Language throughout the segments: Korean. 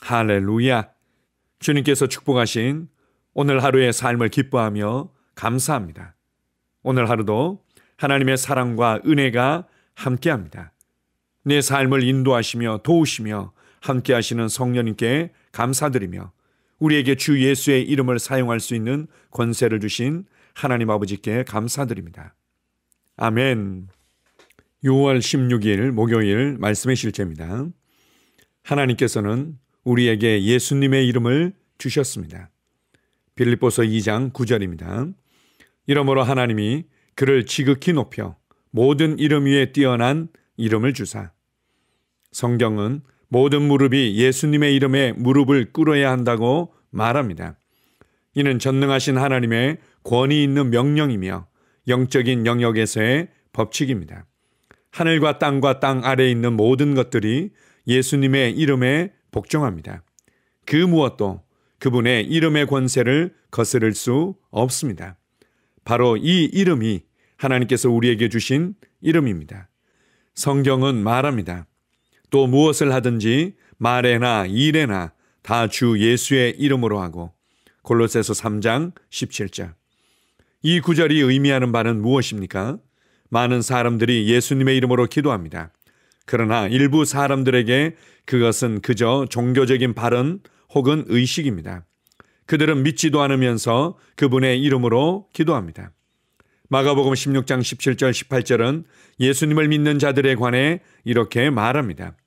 할렐루야! 주님께서 축복하신 오늘 하루의 삶을 기뻐하며 감사합니다. 오늘 하루도 하나님의 사랑과 은혜가 함께합니다. 내 삶을 인도하시며 도우시며 함께하시는 성령님께 감사드리며 우리에게 주 예수의 이름을 사용할 수 있는 권세를 주신 하나님 아버지께 감사드립니다. 아멘. 6월 16일 목요일 말씀의 실제입니다. 하나님께서는 우리에게 예수님의 이름을 주셨습니다. 빌립보서 2장 9절입니다. 이러므로 하나님이 그를 지극히 높여 모든 이름 위에 뛰어난 이름을 주사. 성경은 모든 무릎이 예수님의 이름에 무릎을 꿇어야 한다고 말합니다. 이는 전능하신 하나님의 권위 있는 명령이며 영적인 영역에서의 법칙입니다. 하늘과 땅 아래에 있는 모든 것들이 예수님의 이름에 복종합니다. 그 무엇도 그분의 이름의 권세를 거스를 수 없습니다. 바로 이 이름이 하나님께서 우리에게 주신 이름입니다. 성경은 말합니다. 또 무엇을 하든지 말에나 일에나 다 주 예수의 이름으로 하고. 골로새서 3장 17절. 이 구절이 의미하는 바는 무엇입니까? 많은 사람들이 예수님의 이름으로 기도합니다. 그러나 일부 사람들에게 그것은 그저 종교적인 발언 혹은 의식입니다. 그들은 믿지도 않으면서 그분의 이름으로 기도합니다. 마가복음 16장 17절 18절은 예수님을 믿는 자들에 관해 이렇게 말합니다.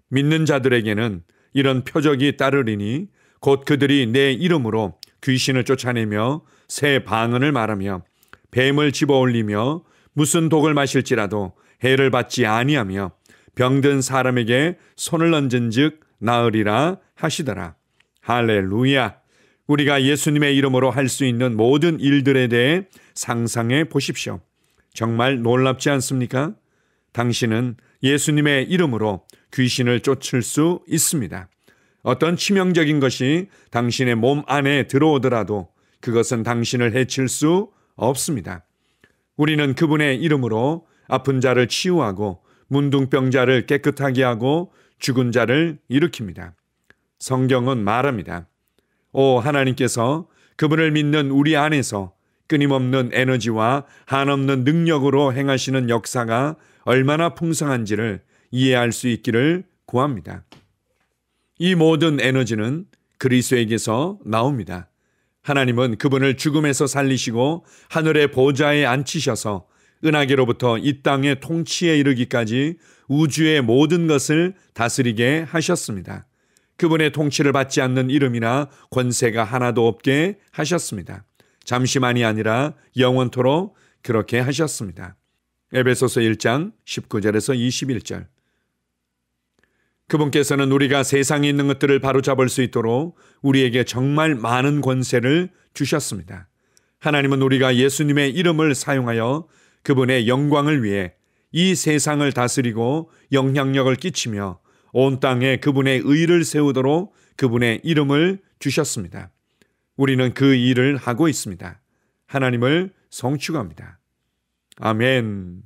믿는 자들에게는 이런 표적이 따르리니 곧 그들이 내 이름으로 귀신을 쫓아내며 새 방언을 말하며 뱀을 집어올리며 무슨 독을 마실지라도 해를 받지 아니하며 병든 사람에게 손을 얹은 즉 나으리라 하시더라. 할렐루야! 우리가 예수님의 이름으로 할 수 있는 모든 일들에 대해 상상해 보십시오. 정말 놀랍지 않습니까? 당신은 예수님의 이름으로 귀신을 쫓을 수 있습니다. 어떤 치명적인 것이 당신의 몸 안에 들어오더라도 그것은 당신을 해칠 수 없습니다. 우리는 그분의 이름으로 아픈 자를 치유하고 문둥병자를 깨끗하게 하고 죽은 자를 일으킵니다. 성경은 말합니다. 오 하나님께서 그분을 믿는 우리 안에서 끊임없는 에너지와 한없는 능력으로 행하시는 역사가 얼마나 풍성한지를 이해할 수 있기를 구합니다. 이 모든 에너지는 그리스도에게서 나옵니다. 하나님은 그분을 죽음에서 살리시고 하늘의 보좌에 앉히셔서 은하계로부터 이 땅의 통치에 이르기까지 우주의 모든 것을 다스리게 하셨습니다. 그분의 통치를 받지 않는 이름이나 권세가 하나도 없게 하셨습니다. 잠시만이 아니라 영원토록 그렇게 하셨습니다. 에베소서 1장 19절에서 21절. 그분께서는 우리가 세상에 있는 것들을 바로잡을 수 있도록 우리에게 정말 많은 권세를 주셨습니다. 하나님은 우리가 예수님의 이름을 사용하여 그분의 영광을 위해 이 세상을 다스리고 영향력을 끼치며 온 땅에 그분의 의를 세우도록 그분의 이름을 주셨습니다. 우리는 그 일을 하고 있습니다. 하나님을 송축합니다. 아멘.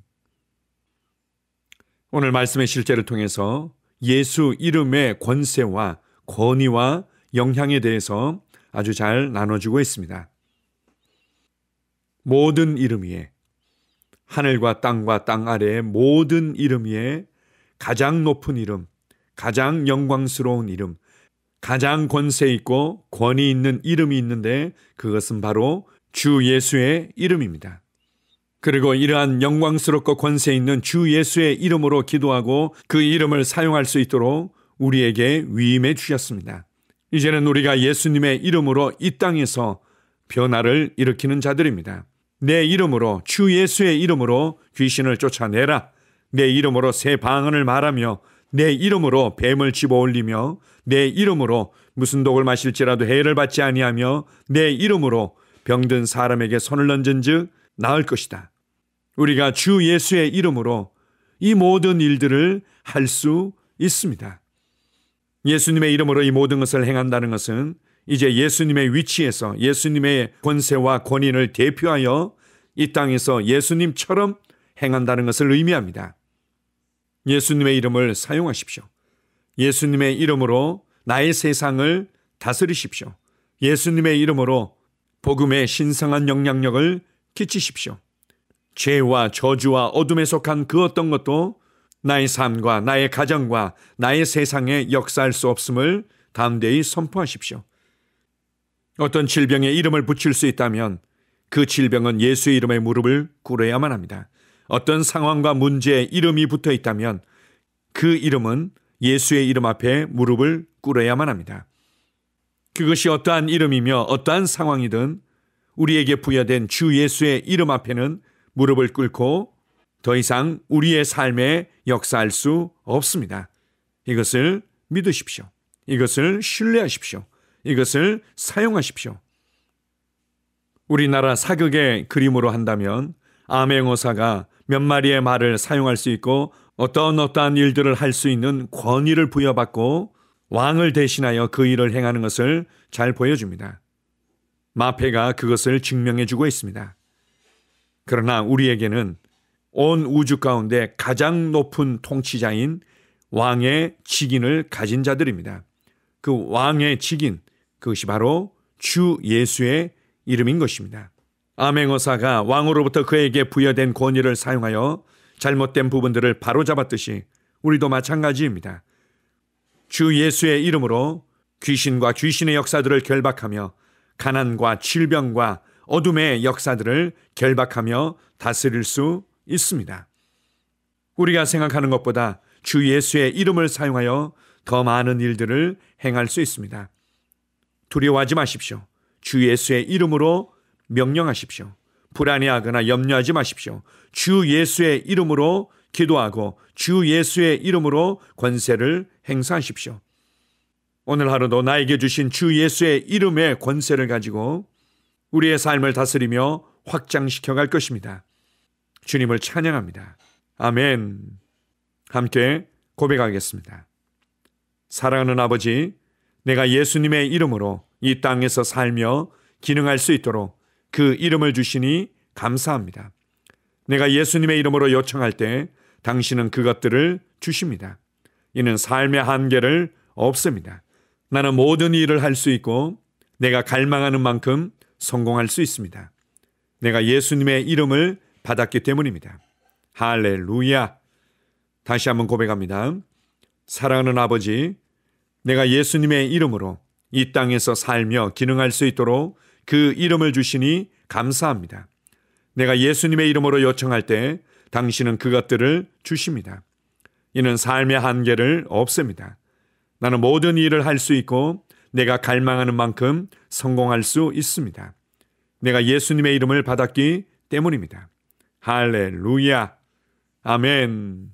오늘 말씀의 실제를 통해서 예수 이름의 권세와 권위와 영향에 대해서 아주 잘 나눠주고 있습니다. 모든 이름 위에, 하늘과 땅 아래의 모든 이름 위에 가장 높은 이름, 가장 영광스러운 이름, 가장 권세 있고 권위 있는 이름이 있는데 그것은 바로 주 예수의 이름입니다. 그리고 이러한 영광스럽고 권세 있는 주 예수의 이름으로 기도하고 그 이름을 사용할 수 있도록 우리에게 위임해 주셨습니다. 이제는 우리가 예수님의 이름으로 이 땅에서 변화를 일으키는 자들입니다. 내 이름으로, 주 예수의 이름으로 귀신을 쫓아내라. 내 이름으로 새 방언을 말하며 내 이름으로 뱀을 집어올리며 내 이름으로 무슨 독을 마실지라도 해를 받지 아니하며 내 이름으로 병든 사람에게 손을 얹은 즉 나을 것이다. 우리가 주 예수의 이름으로 이 모든 일들을 할 수 있습니다. 예수님의 이름으로 이 모든 것을 행한다는 것은 이제 예수님의 위치에서 예수님의 권세와 권위를 대표하여 이 땅에서 예수님처럼 행한다는 것을 의미합니다. 예수님의 이름을 사용하십시오. 예수님의 이름으로 나의 세상을 다스리십시오. 예수님의 이름으로 복음의 신성한 영향력을 끼치십시오. 죄와 저주와 어둠에 속한 그 어떤 것도 나의 삶과 나의 가정과 나의 세상에 역사할 수 없음을 담대히 선포하십시오. 어떤 질병에 이름을 붙일 수 있다면 그 질병은 예수의 이름에 무릎을 꿇어야만 합니다. 어떤 상황과 문제에 이름이 붙어 있다면 그 이름은 예수의 이름 앞에 무릎을 꿇어야만 합니다. 그것이 어떠한 이름이며 어떠한 상황이든 우리에게 부여된 주 예수의 이름 앞에는 무릎을 꿇고 더 이상 우리의 삶에 역사할 수 없습니다. 이것을 믿으십시오. 이것을 신뢰하십시오. 이것을 사용하십시오. 우리나라 사극의 그림으로 한다면 암행어사가 몇 마리의 말을 사용할 수 있고 어떠한 일들을 할 수 있는 권위를 부여받고 왕을 대신하여 그 일을 행하는 것을 잘 보여줍니다. 마패가 그것을 증명해주고 있습니다. 그러나 우리에게는 온 우주 가운데 가장 높은 통치자인 왕의 직인을 가진 자들입니다. 그 왕의 직인, 그것이 바로 주 예수의 이름인 것입니다. 암행어사가 왕으로부터 그에게 부여된 권위를 사용하여 잘못된 부분들을 바로잡았듯이 우리도 마찬가지입니다. 주 예수의 이름으로 귀신과 귀신의 역사들을 결박하며 가난과 질병과 어둠의 역사들을 결박하며 다스릴 수 있습니다. 우리가 생각하는 것보다 주 예수의 이름을 사용하여 더 많은 일들을 행할 수 있습니다. 두려워하지 마십시오. 주 예수의 이름으로 명령하십시오. 불안해하거나 염려하지 마십시오. 주 예수의 이름으로 기도하고 주 예수의 이름으로 권세를 행사하십시오. 오늘 하루도 나에게 주신 주 예수의 이름의 권세를 가지고 우리의 삶을 다스리며 확장시켜 갈 것입니다. 주님을 찬양합니다. 아멘. 함께 고백하겠습니다. 사랑하는 아버지, 내가 예수님의 이름으로 이 땅에서 살며 기능할 수 있도록 그 이름을 주시니 감사합니다. 내가 예수님의 이름으로 요청할 때 당신은 그것들을 주십니다. 이는 삶의 한계를 없습니다. 나는 모든 일을 할 수 있고 내가 갈망하는 만큼 성공할 수 있습니다. 내가 예수님의 이름을 받았기 때문입니다. 할렐루야. 다시 한번 고백합니다. 사랑하는 아버지, 내가 예수님의 이름으로 이 땅에서 살며 기능할 수 있도록 그 이름을 주시니 감사합니다. 내가 예수님의 이름으로 요청할 때 당신은 그것들을 주십니다. 이는 삶의 한계를 없앱니다. 나는 모든 일을 할 수 있고 내가 갈망하는 만큼 성공할 수 있습니다. 내가 예수님의 이름을 받았기 때문입니다. 할렐루야. 아멘.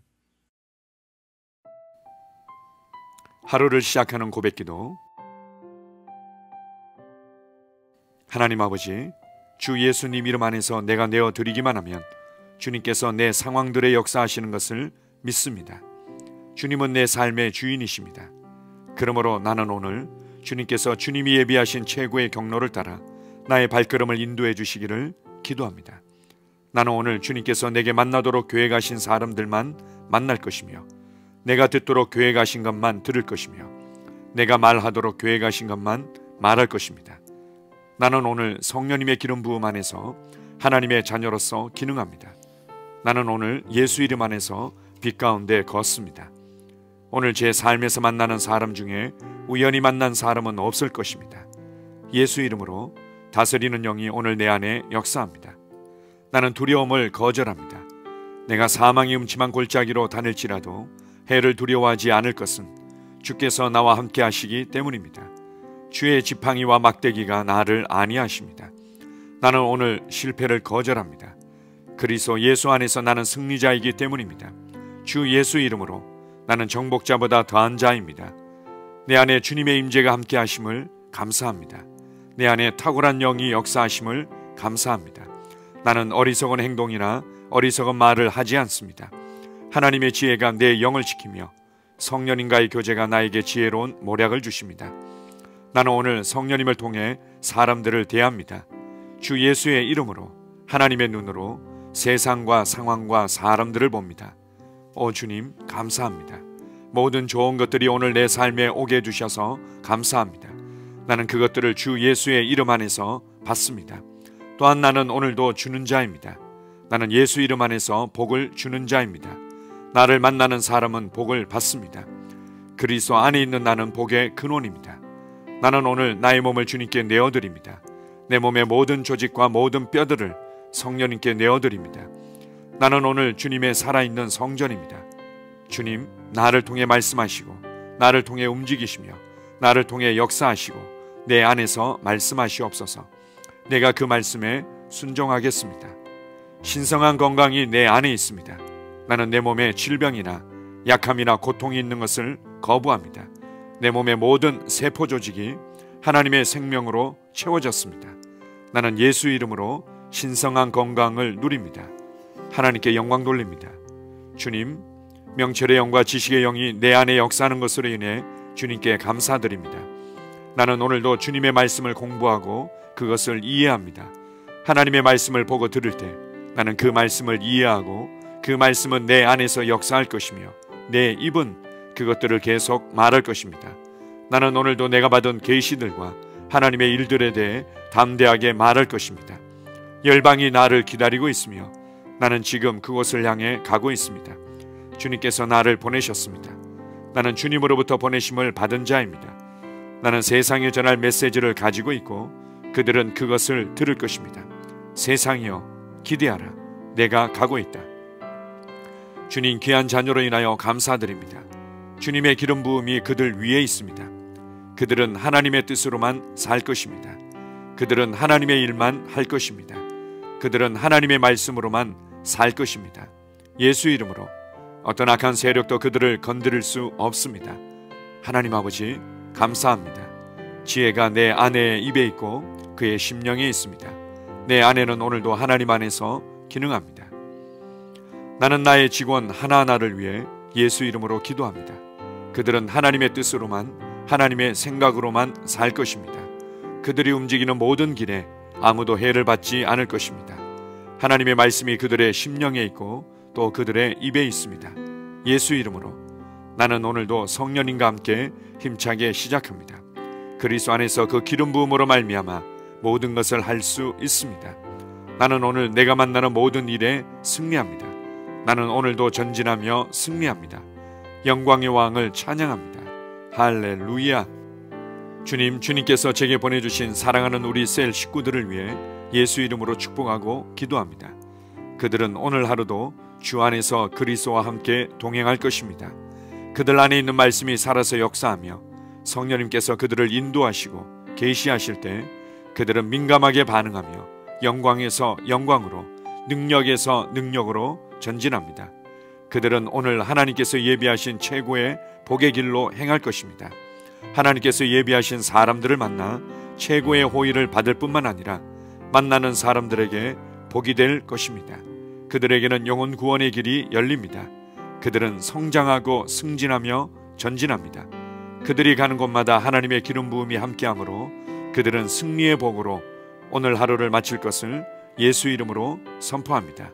하루를 시작하는 고백기도. 하나님 아버지, 주 예수님 이름 안에서 내가 내어드리기만 하면 주님께서 내 상황들의 역사하시는 것을 믿습니다. 주님은 내 삶의 주인이십니다. 그러므로 나는 오늘 주님께서 주님이 예비하신 최고의 경로를 따라 나의 발걸음을 인도해 주시기를 기도합니다. 나는 오늘 주님께서 내게 만나도록 계획하신 사람들만 만날 것이며 내가 듣도록 계획하신 것만 들을 것이며 내가 말하도록 계획하신 것만 말할 것입니다. 나는 오늘 성령님의 기름 부음 안에서 하나님의 자녀로서 기능합니다. 나는 오늘 예수 이름 안에서 빛 가운데 걷습니다. 오늘 제 삶에서 만나는 사람 중에 우연히 만난 사람은 없을 것입니다. 예수 이름으로 다스리는 영이 오늘 내 안에 역사합니다. 나는 두려움을 거절합니다. 내가 사망의 음침한 골짜기로 다닐지라도 해를 두려워하지 않을 것은 주께서 나와 함께 하시기 때문입니다. 주의 지팡이와 막대기가 나를 안위하십니다. 나는 오늘 실패를 거절합니다. 그리스도 예수 안에서 나는 승리자이기 때문입니다. 주 예수 이름으로 나는 정복자보다 더한 자입니다. 내 안에 주님의 임재가 함께 하심을 감사합니다. 내 안에 탁월한 영이 역사하심을 감사합니다. 나는 어리석은 행동이나 어리석은 말을 하지 않습니다. 하나님의 지혜가 내 영을 지키며 성령님과의 교제가 나에게 지혜로운 모략을 주십니다. 나는 오늘 성령님을 통해 사람들을 대합니다. 주 예수의 이름으로 하나님의 눈으로 세상과 상황과 사람들을 봅니다. 오 주님 감사합니다. 모든 좋은 것들이 오늘 내 삶에 오게 해주셔서 감사합니다. 나는 그것들을 주 예수의 이름 안에서 받습니다. 또한 나는 오늘도 주는 자입니다. 나는 예수 이름 안에서 복을 주는 자입니다. 나를 만나는 사람은 복을 받습니다. 그리스도 안에 있는 나는 복의 근원입니다. 나는 오늘 나의 몸을 주님께 내어드립니다. 내 몸의 모든 조직과 모든 뼈들을 성령님께 내어드립니다. 나는 오늘 주님의 살아있는 성전입니다. 주님, 나를 통해 말씀하시고 나를 통해 움직이시며 나를 통해 역사하시고 내 안에서 말씀하시옵소서. 내가 그 말씀에 순종하겠습니다. 신성한 건강이 내 안에 있습니다. 나는 내 몸에 질병이나 약함이나 고통이 있는 것을 거부합니다. 내 몸의 모든 세포 조직이 하나님의 생명으로 채워졌습니다. 나는 예수 이름으로 신성한 건강을 누립니다. 하나님께 영광 돌립니다. 주님, 명철의 영과 지식의 영이 내 안에 역사하는 것으로 인해 주님께 감사드립니다. 나는 오늘도 주님의 말씀을 공부하고 그것을 이해합니다. 하나님의 말씀을 보고 들을 때 나는 그 말씀을 이해하고 그 말씀은 내 안에서 역사할 것이며 내 입은 그것들을 계속 말할 것입니다. 나는 오늘도 내가 받은 계시들과 하나님의 일들에 대해 담대하게 말할 것입니다. 열방이 나를 기다리고 있으며 나는 지금 그곳을 향해 가고 있습니다. 주님께서 나를 보내셨습니다. 나는 주님으로부터 보내심을 받은 자입니다. 나는 세상에 전할 메시지를 가지고 있고 그들은 그것을 들을 것입니다. 세상이여 기대하라. 내가 가고 있다. 주님 귀한 자녀로 인하여 감사드립니다. 주님의 기름 부음이 그들 위에 있습니다. 그들은 하나님의 뜻으로만 살 것입니다. 그들은 하나님의 일만 할 것입니다. 그들은 하나님의 말씀으로만 살 것입니다. 예수 이름으로 어떤 악한 세력도 그들을 건드릴 수 없습니다. 하나님 아버지 감사합니다. 지혜가 내 아내의 입에 있고 그의 심령에 있습니다. 내 아내는 오늘도 하나님 안에서 기능합니다. 나는 나의 직원 하나하나를 위해 예수 이름으로 기도합니다. 그들은 하나님의 뜻으로만 하나님의 생각으로만 살 것입니다. 그들이 움직이는 모든 길에 아무도 해를 받지 않을 것입니다. 하나님의 말씀이 그들의 심령에 있고 또 그들의 입에 있습니다. 예수 이름으로 나는 오늘도 성령님과 함께 힘차게 시작합니다. 그리스도 안에서 그 기름 부음으로 말미암아 모든 것을 할 수 있습니다. 나는 오늘 내가 만나는 모든 일에 승리합니다. 나는 오늘도 전진하며 승리합니다. 영광의 왕을 찬양합니다. 할렐루야. 주님께서 제게 보내주신 사랑하는 우리 셀 식구들을 위해 예수 이름으로 축복하고 기도합니다. 그들은 오늘 하루도 주 안에서 그리스도와 함께 동행할 것입니다. 그들 안에 있는 말씀이 살아서 역사하며 성령님께서 그들을 인도하시고 계시하실 때 그들은 민감하게 반응하며 영광에서 영광으로 능력에서 능력으로 전진합니다. 그들은 오늘 하나님께서 예비하신 최고의 복의 길로 행할 것입니다. 하나님께서 예비하신 사람들을 만나 최고의 호의를 받을 뿐만 아니라 만나는 사람들에게 복이 될 것입니다. 그들에게는 영혼 구원의 길이 열립니다. 그들은 성장하고 승진하며 전진합니다. 그들이 가는 곳마다 하나님의 기름 부음이 함께하므로 그들은 승리의 복으로 오늘 하루를 마칠 것을 예수 이름으로 선포합니다.